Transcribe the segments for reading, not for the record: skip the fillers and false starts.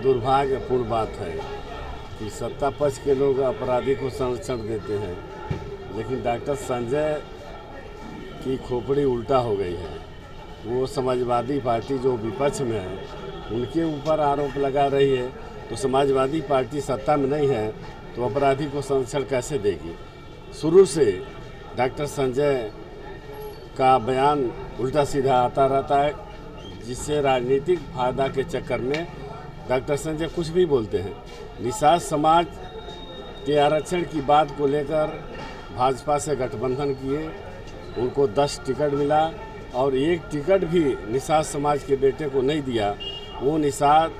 दुर्भाग्यपूर्ण बात है कि सत्ता पक्ष के लोग अपराधी को संरक्षण देते हैं, लेकिन डॉक्टर संजय की खोपड़ी उल्टा हो गई है। वो समाजवादी पार्टी जो विपक्ष में है उनके ऊपर आरोप लगा रही है, तो समाजवादी पार्टी सत्ता में नहीं है तो अपराधी को संरक्षण कैसे देगी। शुरू से डॉक्टर संजय का बयान उल्टा सीधा आता रहता है, जिससे राजनीतिक फायदा के चक्कर में डॉक्टर संजय कुछ भी बोलते हैं। निषाद समाज के आरक्षण की बात को लेकर भाजपा से गठबंधन किए, उनको 10 टिकट मिला और 1 टिकट भी निषाद समाज के बेटे को नहीं दिया। वो निषाद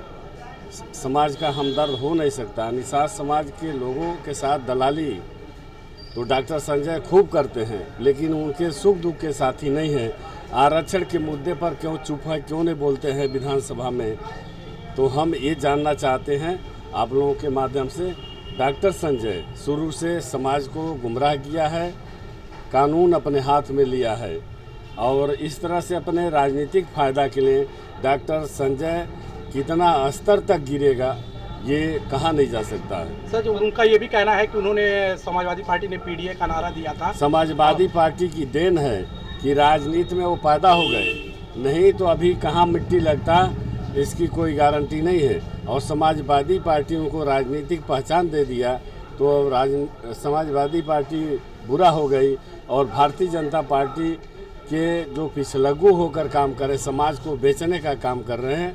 समाज का हमदर्द हो नहीं सकता। निषाद समाज के लोगों के साथ दलाली तो डॉक्टर संजय खूब करते हैं, लेकिन उनके सुख दुख के साथी नहीं हैं। आरक्षण के मुद्दे पर क्यों चुप है, क्यों नहीं बोलते हैं विधानसभा में, तो हम ये जानना चाहते हैं आप लोगों के माध्यम से। डॉक्टर संजय शुरू से समाज को गुमराह किया है, कानून अपने हाथ में लिया है और इस तरह से अपने राजनीतिक फायदा के लिए डॉक्टर संजय कितना स्तर तक गिरेगा ये कहा नहीं जा सकता है। सर, जो उनका ये भी कहना है कि उन्होंने समाजवादी पार्टी ने पीडीए का नारा दिया था। समाजवादी पार्टी की देन है कि राजनीति में वो पैदा हो गए, नहीं तो अभी कहाँ मिट्टी लगता इसकी कोई गारंटी नहीं है। और समाजवादी पार्टी उनको राजनीतिक पहचान दे दिया तो समाजवादी पार्टी बुरा हो गई और भारतीय जनता पार्टी के जो पिछलग्गू होकर काम करे, समाज को बेचने का काम कर रहे हैं,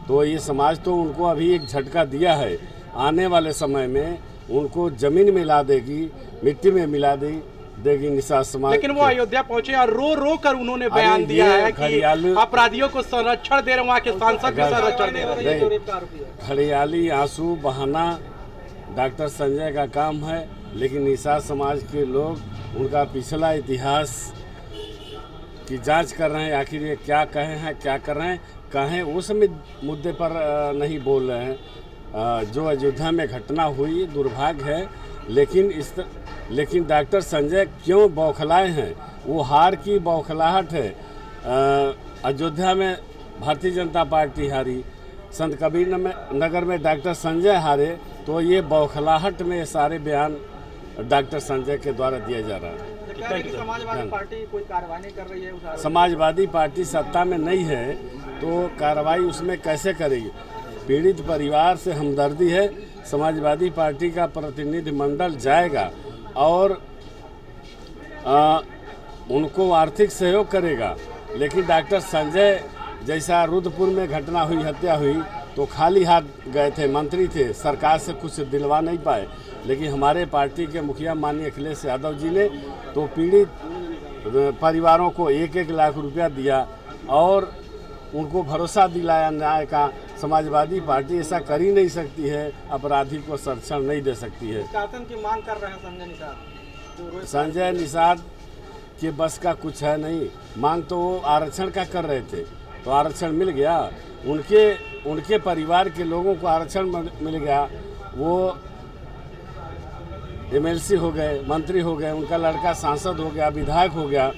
तो ये समाज तो उनको अभी एक झटका दिया है। आने वाले समय में उनको जमीन में ला देगी, मिट्टी में मिला देगी निषाद समाज। लेकिन वो अयोध्या पहुंचे और रो कर उन्होंने बयान दिया है कि अपराधियों को संरक्षण दे रहे, वहाँ के सांसद भी संरक्षण दे रहे हैं। खड़ियाली आंसू बहाना डॉक्टर संजय का काम है, लेकिन निषाद समाज के लोग उनका पिछला इतिहास की जांच कर रहे हैं। आखिर ये क्या कहे हैं, क्या कर रहे हैं, कहें उस मुद्दे पर नहीं बोल रहे हैं। जो अयोध्या में घटना हुई दुर्भाग्य है, लेकिन डॉक्टर संजय क्यों बौखलाए हैं, वो हार की बौखलाहट है। अयोध्या में भारतीय जनता पार्टी हारी, संत कबीर नगर में डॉक्टर संजय हारे, तो ये बौखलाहट में सारे बयान डॉक्टर संजय के द्वारा दिया जा रहा है। समाजवादी पार्टी कोई कार्रवाई नहीं कर रही है। समाजवादी पार्टी सत्ता में नहीं है तो कार्रवाई उसमें कैसे करेगी। पीड़ित परिवार से हमदर्दी है, समाजवादी पार्टी का प्रतिनिधिमंडल जाएगा और उनको आर्थिक सहयोग करेगा। लेकिन डॉक्टर संजय जैसा रुद्रपुर में घटना हुई, हत्या हुई, तो खाली हाथ गए थे, मंत्री थे, सरकार से कुछ दिलवा नहीं पाए। लेकिन हमारे पार्टी के मुखिया माननीय अखिलेश यादव जी ने तो पीड़ित परिवारों को 1-1 लाख रुपया दिया और उनको भरोसा दिलाया न्याय का। समाजवादी पार्टी ऐसा कर ही नहीं सकती है, अपराधी को संरक्षण नहीं दे सकती है। शासन की मांग कर रहे हैं संजय निषाद के बस का कुछ है नहीं। मांग तो वो आरक्षण का कर रहे थे, तो आरक्षण मिल गया, उनके परिवार के लोगों को आरक्षण मिल गया। वो MLC हो गए, मंत्री हो गए, उनका लड़का सांसद हो गया, विधायक हो गया,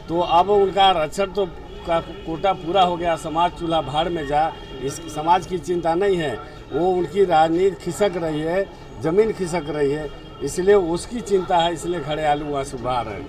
तो अब उनका आरक्षण तो का कोटा पूरा हो गया। समाज चूल्हा भाड़ में जा, इस समाज की चिंता नहीं है। वो उनकी राजनीति खिसक रही है, जमीन खिसक रही है, इसलिए उसकी चिंता है, इसलिए खड़े आलू आंसू बहा रहे हैं।